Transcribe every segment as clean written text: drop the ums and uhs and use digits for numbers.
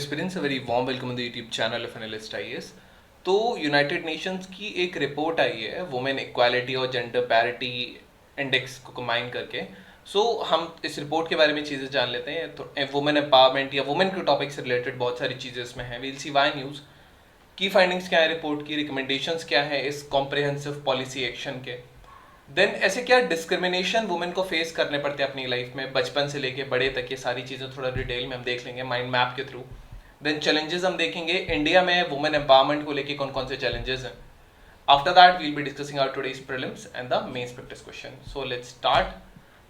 experience, a very warm welcome on the YouTube channel of Analyst IAS। तो United Nations की एक report आई है women equality और gender parity index को combine करके। हम इस रिपोर्ट के बारे में चीज़ें जान लेते हैं। तो वुमेन एम्पावरमेंट या वुमेन के टॉपिक से रिलेटेड बहुत सारी चीज़ें इसमें हैं। वील सी वाई न्यूज़ की फाइंडिंग्स क्या है रिपोर्ट की, रिकमेंडेशंस क्या है इस कॉम्प्रिहेंसिव पॉलिसी एक्शन के। देन ऐसे क्या डिस्क्रिमिनेशन वुमेन को फेस करने पड़ते हैं अपनी लाइफ में, बचपन से लेके बड़े तक, ये सारी चीज़ें थोड़ा डिटेल में हम देख लेंगे माइंड मैप के थ्रू। देन चैलेंजेस हम देखेंगे इंडिया में वुमेन एम्पावरमेंट को लेके कौन कौन से चैलेंजेस हैं। After that we'll be discussing our today's prelims and the mains practice question. So let's start.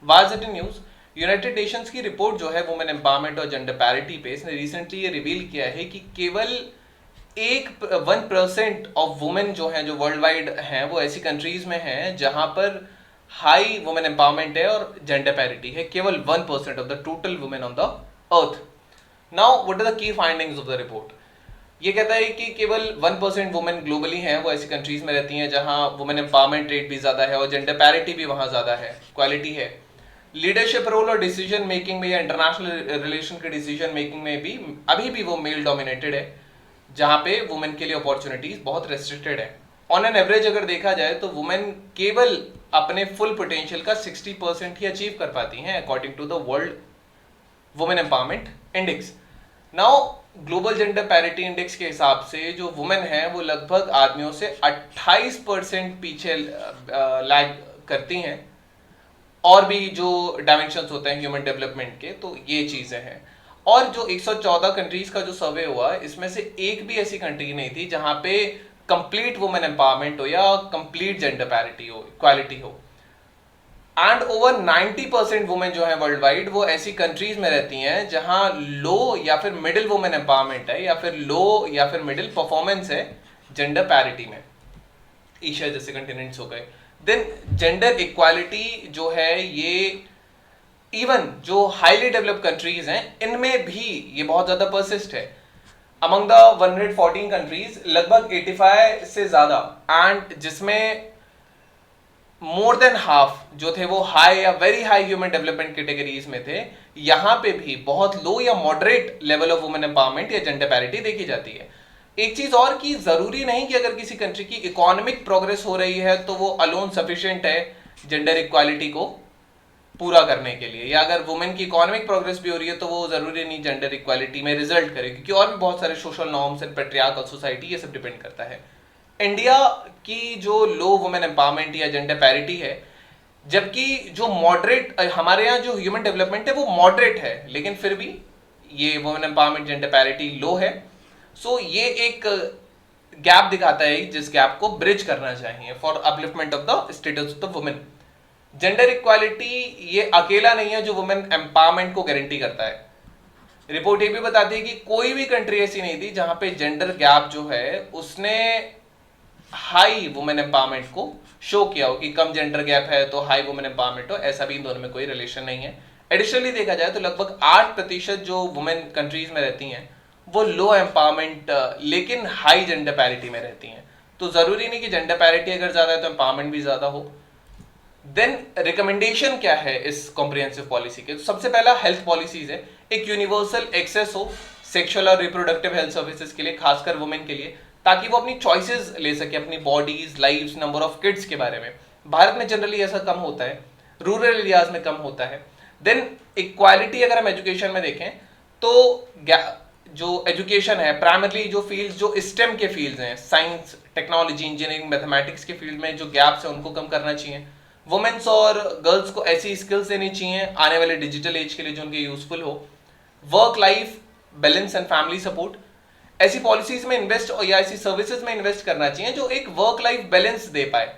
Was it in news? United Nations की रिपोर्ट जो है वुमेन एम्पावरमेंट और जेंडर पैरिटी पे, इसने रिसेंटली ये रिवील किया है कि केवल 1% ऑफ वुमेन जो हैं, जो वर्ल्ड वाइड हैं, वो ऐसी कंट्रीज में हैं जहां पर हाई वुमेन एम्पावरमेंट है और जेंडर पैरिटी है। केवल 1% of the total women on the earth. Now what are the key findings of the report? ये कहता है कि केवल 1% वुमेन ग्लोबली हैं, वो ऐसी कंट्रीज में रहती हैं जहां वुमेन एम्पावरमेंट रेट भी ज्यादा है और जेंडर पैरिटी भी वहां ज्यादा है, क्वालिटी है। लीडरशिप रोल और डिसीजन मेकिंग में या इंटरनेशनल रिलेशन के डिसीजन मेकिंग में भी अभी भी वो मेल डोमिनेटेड है, जहां पे वुमेन के लिए अपॉर्चुनिटीज बहुत रेस्ट्रिक्टेड है। ऑन एन एवरेज अगर देखा जाए तो वुमेन केवल अपने फुल पोटेंशियल का 60% ही अचीव कर पाती हैं according to the world women empowerment index. Now global gender parity index के हिसाब से जो वुमेन है वो लगभग आदमियों से 28% पीछे लैग करती हैं। और भी जो डायमेंशंस होते हैं ह्यूमन डेवलपमेंट के, तो ये चीजें हैं। और जो 114 कंट्रीज का जो सर्वे हुआ, इसमें से एक भी ऐसी कंट्री नहीं थी जहां पे कंप्लीट वुमेन एम्पावरमेंट हो या कंप्लीट जेंडर पैरिटी हो, इक्वालिटी हो। एंड ओवर 90% वुमेन जो है वर्ल्ड वाइड, वो ऐसी कंट्रीज में रहती हैं जहां लो या फिर मिडिल वुमेन एम्पावरमेंट है, या फिर लो या फिर मिडिल परफॉर्मेंस है जेंडर पैरिटी में। एशिया जैसे कंटिनेंट्स हो गए। देन जेंडर इक्वालिटी जो है, ये इवन जो हाईली डेवलप्ड कंट्रीज हैं इनमें भी ये बहुत ज्यादा परसिस्ट है। अमंग द 114 कंट्रीज लगभग 85 से ज्यादा, एंड जिसमें मोर देन हाफ जो थे वो हाई या very high human development categories में थे। यहां पे भी बहुत लो या moderate level of women empowerment या जेंडर पैरिटी देखी जाती है। एक चीज और की, जरूरी नहीं कि अगर किसी कंट्री की इकोनॉमिक प्रोग्रेस हो रही है तो वो अलोन सफिशिएंट है जेंडर इक्वालिटी को पूरा करने के लिए, या अगर वुमेन की इकोनॉमिक प्रोग्रेस भी हो रही है तो वो जरूरी नहीं जेंडर इक्वालिटी में रिजल्ट करे, क्योंकि और भी बहुत सारे social norms and patriarchal society, ये सब डिपेंड करता है। इंडिया की जो लो वुमेन एम्पावरमेंट या जेंडर पैरिटी है, जबकि जो मॉडरेट हमारे यहाँ जो ह्यूमन डेवलपमेंट है वो मॉडरेट है, लेकिन फिर भी ये वुमेन एम्पावरमेंट जेंडर पैरिटी लो है। सो ये एक गैप दिखाता है जिस गैप को ब्रिज करना चाहिए for upliftment of the status of the women. Gender equality ये अकेला नहीं है जो वुमेन एम्पावरमेंट को गारंटी करता है। रिपोर्ट ये भी बताती है कि कोई भी कंट्री ऐसी नहीं थी जहां पे जेंडर गैप जो है उसने हाई वुमेन एम्पावरमेंट को शो किया हो, कि कम जेंडर गैप है तो हाई वुमेन एम्पावरमेंट हो। ऐसा भी इन दोनों में कोई रिलेशन नहीं है। एडिशनली देखा जाए तो लगभग 8% जो वुमेन कंट्रीज में रहती हैं वो लो एम्पावरमेंट लेकिन हाई जेंडर पैरिटी में रहती हैं। तो जरूरी नहीं कि जेंडर पैरिटी अगर ज्यादा है तो एम्पावरमेंट भी ज्यादा हो। देन रिकमेंडेशन क्या है इस कॉम्प्रिहेंसिव पॉलिसी के? तो सबसे पहला हेल्थ पॉलिसीज है। एक यूनिवर्सल एक्सेस हो सेक्सुअल और रिप्रोडक्टिव हेल्थ सर्विसेज के लिए, खासकर वुमेन के लिए, ताकि वो अपनी चॉइसेस ले सके अपनी bodies, lives, number of kids के बारे में। भारत में जनरली ऐसा कम होता है, रूरल एरियाज में कम होता है। देन इक्वालिटी अगर हम एजुकेशन में देखें तो जो एजुकेशन है प्राइमरली जो फील्ड, जो स्टेम के फील्ड्स हैं, साइंस, टेक्नोलॉजी, इंजीनियरिंग, मैथमेटिक्स के फील्ड में जो गैप्स है उनको कम करना चाहिए। वुमेन्स और गर्ल्स को ऐसी स्किल्स देनी चाहिए आने वाले डिजिटल एज के लिए जो उनके यूजफुल हो। Work life balance and family support, ऐसी पॉलिसीज में इन्वेस्ट या ऐसी सर्विसेज में इन्वेस्ट करना चाहिए जो एक वर्क लाइफ बैलेंस दे पाए।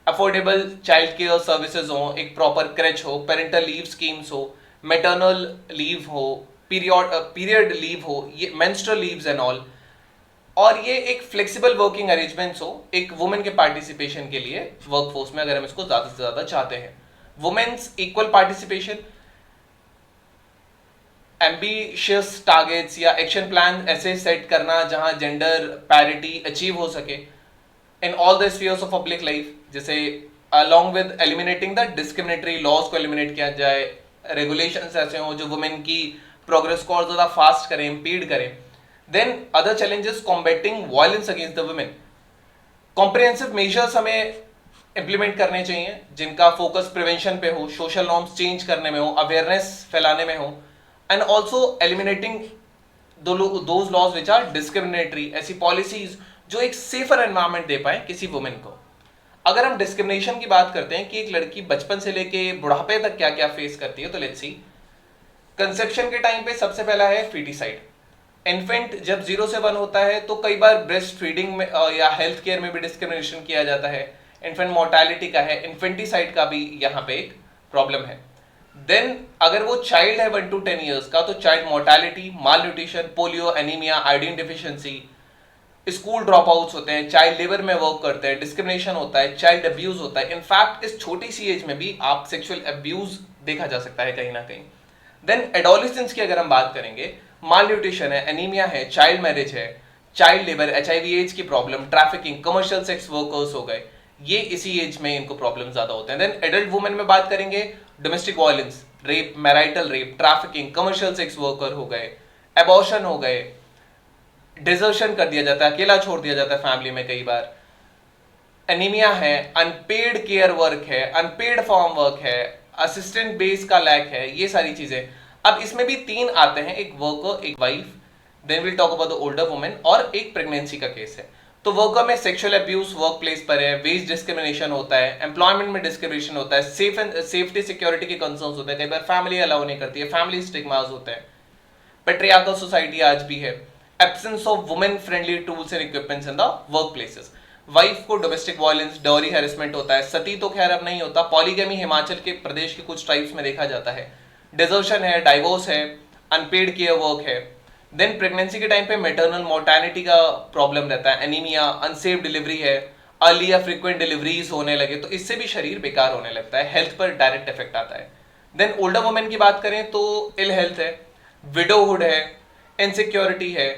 अफोर्डेबल चाइल्ड केयर सर्विसेज हो, एक प्रॉपर क्रेच हो, पेरेंटल लीव स्कीम्स हो, मैटरनल लीव हो, पीरियड लीव हो, ये मेंस्ट्रुअल लीव्स एंड ऑल। और ये एक फ्लेक्सिबल वर्किंग अरेंजमेंट्स हो एक वुमेन के पार्टिसिपेशन के लिए वर्कफोर्स में, अगर हम इसको ज्यादा से ज्यादा चाहते हैं। Women's equal participation, ambitious targets या एक्शन प्लान ऐसे सेट करना जहां जेंडर पैरिटी अचीव हो सके in all the spheres of public life, जैसे along with eliminating the discriminatory laws को एलिमिनेट किया जाए, रेगुलेशंस ऐसे हो जो वुमेन की प्रोग्रेस को और ज्यादा फास्ट करें, इंपीड करें। Then other challenges combating violence against the women, comprehensive measures हमें इंप्लीमेंट करने चाहिए जिनका फोकस प्रिवेंशन पे हो, सोशल नॉर्म्स चेंज करने में हो, अवेयरनेस फैलाने में हो, and also eliminating those laws which are discriminatory, ऐसी पॉलिसीज जो एक सेफर एनवायरमेंट दे पाए किसी वुमेन को। अगर हम डिस्क्रिमिनेशन की बात करते हैं कि एक लड़की बचपन से लेके बुढ़ापे तक क्या क्या फेस करती है, तो लेट्स सी, कंसेप्शन के टाइम पे सबसे पहला है फीटिसाइड। इन्फेंट जब 0 से 1 होता है तो कई बार ब्रेस्ट फीडिंग में या हेल्थ केयर में भी डिस्क्रिमिनेशन किया जाता है। इन्फेंट मोर्टेलिटी का है, इन्फेंटिसाइड का भी यहाँ पे एक प्रॉब्लम है। देन अगर वो चाइल्ड है 1 to 10 ईयर्स का, तो child mortality, malnutrition, polio, anaemia, iodine deficiency, school drop outs होते हैं, चाइल्ड लेबर में वर्क करते हैं, डिस्क्रिमिनेशन होता है, चाइल्ड अब्यूज होता है। इनफैक्ट इस छोटी सी एज में भी आप सेक्सुअल अब्यूज देखा जा सकता है कहीं ना कहीं। देन एडोलेसेंस की अगर हम बात करेंगे, माल न्यूट्रिशन है, एनीमिया है, चाइल्ड मैरिज है, चाइल्ड लेबर, HIV एड्स की problem, trafficking, commercial sex workers हो गए, ये इसी एज में इनको प्रॉब्लम ज्यादा होते हैं। देन एडल्ट वुमेन में बात करेंगे, domestic violence, rape, marital rape, trafficking, commercial sex worker हो गए, एबॉर्शन हो गए, डिजर्शन कर दिया जाता है, अकेला छोड़ दिया जाता है फैमिली में कई बार, एनीमिया है, अनपेड केयर वर्क है, अनपेड फॉर्म वर्क है, असिस्टेंट बेस का लैक है, ये सारी चीजें। अब इसमें भी 3 आते हैं, एक वर्कर, एक wife, then will talk about the older women, और एक प्रेगनेंसी का केस है। तो वर्कर में सेक्सुअल अब्यूज वर्क प्लेस पर है, वेज डिस्क्रिमिनेशन होता है, एम्प्लॉयमेंट में डिस्क्रिमिनेशन होता है, सेफ्टी सिक्योरिटी के कंसर्न्स होते हैं, कई बार फैमिली अलाउ नहीं करती है, फैमिली स्टिग्मास होते हैं, पेट्रियार्कल सोसाइटी आज भी है, absence of women friendly tools and equipments in the work places, wife को डोमेस्टिक वायलेंस, डॉरी हैरेसमेंट होता है, सती तो खैर अब नहीं होता, पॉलीगैमी हिमाचल के प्रदेश के कुछ ट्राइब्स में देखा जाता है, डिजर्शन है, डाइवोर्स है, अनपेड केयर वर्क है। देन प्रेगनेंसी के टाइम पे मेटर्नल मोर्टेलिटी का प्रॉब्लम रहता है, एनीमिया, अनसेफ डिलीवरी है, अर्ली या फ्रीक्वेंट डिलीवरीज होने लगे तो इससे भी शरीर बेकार होने लगता है, हेल्थ पर डायरेक्ट इफेक्ट आता है। देन ओल्डर वुमेन की बात करें तो इल हेल्थ है, विडोहुड है, इनसिक्योरिटी है,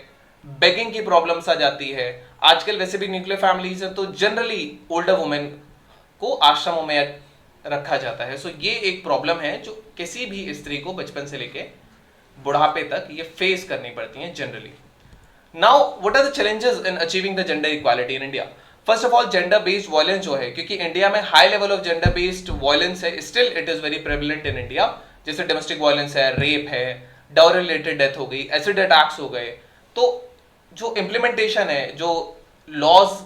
बेगिंग की प्रॉब्लम्स आ जाती है। आजकल वैसे भी न्यूक्लियर फैमिलीज है तो जनरली ओल्डर वुमेन को आश्रमों में रखा जाता है। सो ये एक प्रॉब्लम है जो किसी भी स्त्री को बचपन से लेके बुढ़ापे तक ये फेस करनी पड़ती हैं generally. Now what are the challenges in achieving the gender equality in India? First of all gender based violence जो है, क्योंकि इंडिया में high level of gender based violence है, still it is very prevalent in India. जैसे domestic violence है, rape है, dowry related death हो गई, एसिड अटैक्स हो गए। तो जो इम्प्लीमेंटेशन है, जो लॉज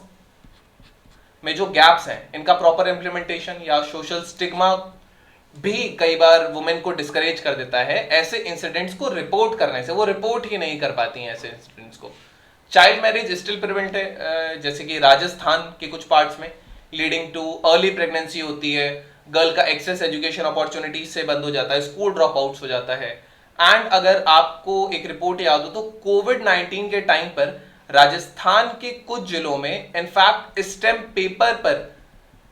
में जो गैप्स हैं, इनका प्रॉपर इम्प्लीमेंटेशन या सोशल स्टिग्मा भी कई बार वुमेन को डिस्करेज कर देता है ऐसे इंसिडेंट्स को रिपोर्ट करने से, वो रिपोर्ट ही नहीं कर पाती हैं ऐसे इंसिडेंट्स को। चाइल्ड मैरिज स्टिल प्रिवेंट है, जैसे कि राजस्थान के कुछ पार्ट्स में लीडिंग टू अर्ली प्रेगनेंसी होती है, गर्ल का एक्सेस एजुकेशन अपॉर्चुनिटीज से बंद हो जाता है, स्कूल ड्रॉप आउट्स हो जाता है। एंड अगर आपको एक रिपोर्ट याद हो तो कोविड-19 के टाइम पर राजस्थान के कुछ जिलों में इनफैक्ट स्टेम पेपर पर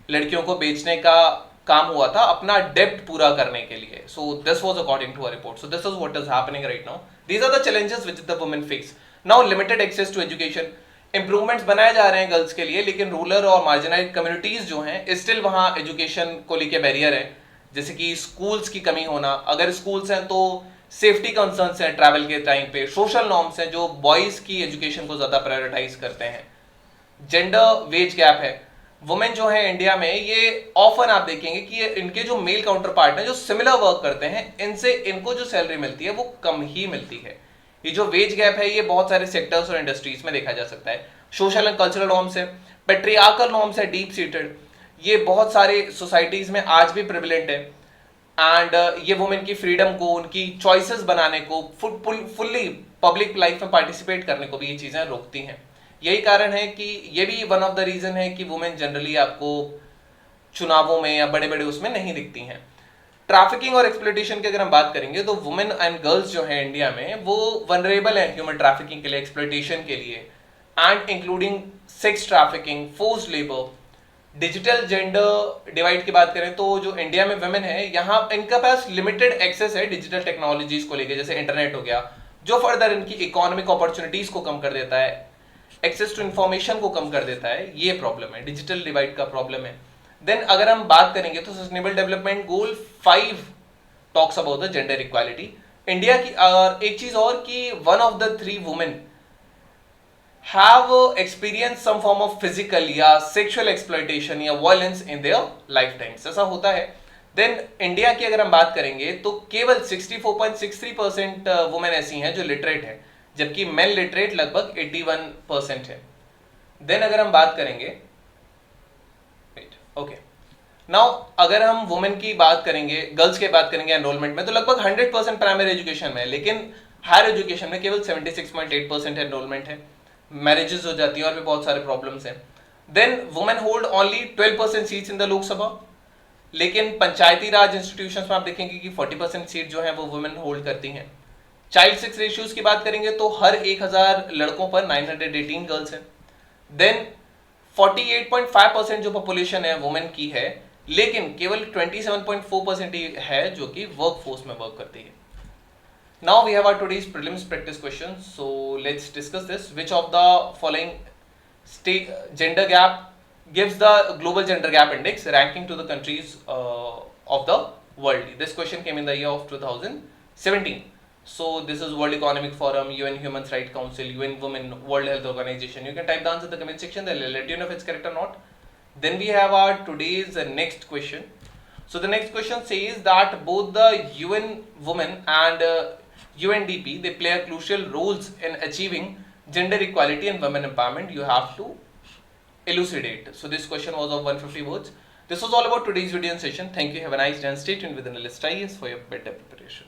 लड़कियों को बेचने का काम हुआ था अपना डेब्ट पूरा करने के लिए। So this was according to a report. So this is what is happening right now. These are the challenges which the women face. Now limited access to education, improvements बनाए जा रहे हैं गर्ल्स के लिए, लेकिन रूरल और मार्जिनाइज्ड communities जो हैं स्टिल वहां एजुकेशन को लेके बैरियर है, जैसे कि स्कूल्स की कमी होना। अगर स्कूल्स हैं तो सेफ्टी कंसर्न्स हैं ट्रैवल के टाइम पे, सोशल नॉर्म्स हैं जो बॉयज की एजुकेशन को ज्यादा प्रायोरिटाइज करते हैं, जेंडर वेज गैप है। वुमेन जो है इंडिया में ये ऑफन आप देखेंगे कि ये इनके जो मेल काउंटर पार्ट हैं जो सिमिलर वर्क करते हैं इनसे इनको जो सैलरी मिलती है वो कम ही मिलती है। ये जो वेज गैप है ये बहुत सारे सेक्टर्स और इंडस्ट्रीज में देखा जा सकता है। सोशल एंड कल्चरल नॉर्म्स है, पेट्रियार्कल नॉर्म्स है, डीप सीटेड, ये बहुत सारे सोसाइटीज में आज भी प्रिविलेंट है। एंड ये वुमेन की फ्रीडम को, उनकी चॉइसेस बनाने को, फुल्ली पब्लिक लाइफ में पार्टिसिपेट करने को भी ये चीजें रोकती हैं। यही कारण है कि ये भी वन ऑफ द रीजन है कि वुमेन जनरली आपको चुनावों में या बड़े बड़े उसमें नहीं दिखती हैं। ट्रैफिकिंग और एक्सप्लॉइटेशन की अगर हम बात करेंगे तो वुमेन एंड गर्ल्स जो है इंडिया में वो वनरेबल है ह्यूमन ट्रैफिकिंग के लिए, एक्सप्लॉइटेशन के लिए, and including sex trafficking, forced labour. Digital gender divide की बात करें तो जो इंडिया में वुमेन है यहाँ इनका पास लिमिटेड एक्सेस है डिजिटल टेक्नोलॉजीज को लेकर, जैसे इंटरनेट हो गया, जो फर्दर इनकी इकोनॉमिक अपॉर्चुनिटीज को कम कर देता है, एक्सेस टू इंफॉर्मेशन को कम कर देता है। ये प्रॉब्लम है, डिजिटल डिवाइड का प्रॉब्लम है। देन अगर हम बात करेंगे तो sustainable development goal 5 talks about the gender equality. India की और एक चीज और कि 1 of the 3 women have experienced some form of physical या sexual exploitation या violence in their lifetimes, ऐसा होता है. देन इंडिया की अगर हम बात करेंगे तो केवल 64.63% वुमेन ऐसी हैं जो लिटरेट है, जबकि मेन लिटरेट लगभग 81% है. देन अगर हम बात करेंगे, ओके, नाउ अगर हम वुमेन की बात करेंगे, गर्ल्स की बात करेंगे एनरोलमेंट में, तो लगभग 100% प्राइमरी एजुकेशन में, लेकिन हायर एजुकेशन में केवल 76.8% एनरोलमेंट है. मैरिजेस हो जाती हैं और भी बहुत सारे प्रॉब्लम्स हैं. Then women hold only 12% seats in the Lok Sabha, लेकिन पंचायती राज इंस्टीट्यूशंस में आप देखेंगे कि 40% सीट जो है वो वुमेन होल्ड करती हैं. चाइल्ड सेक्स रेशियोज की बात करेंगे तो हर 1000 लड़कों पर 918 गर्ल्स हैं. देन 48.5% जो पॉपुलेशन है वुमेन की है, लेकिन केवल 27.4% ही है जो कि वर्क फोर्स में वर्क करती है. Now we have our today's prelims practice questions. So let's discuss this. Which of the following gender gap gives the global gender gap index ranking to the countries of the world? This question came in the year of 2017. So this is World Economic Forum, UN Human Rights Council, UN Women, World Health Organization. You can type the answer in the comment section. They'll let you know if it's correct or not. Then we have our today's next question. So the next question says that both the UN Women and UNDP, they play a crucial roles in achieving gender equality and women empowerment. You have to elucidate. So this question was of 150 words. This was all about today's video and session. Thank you. Have a nice day and stay tuned with Analyst IAS for your better preparation.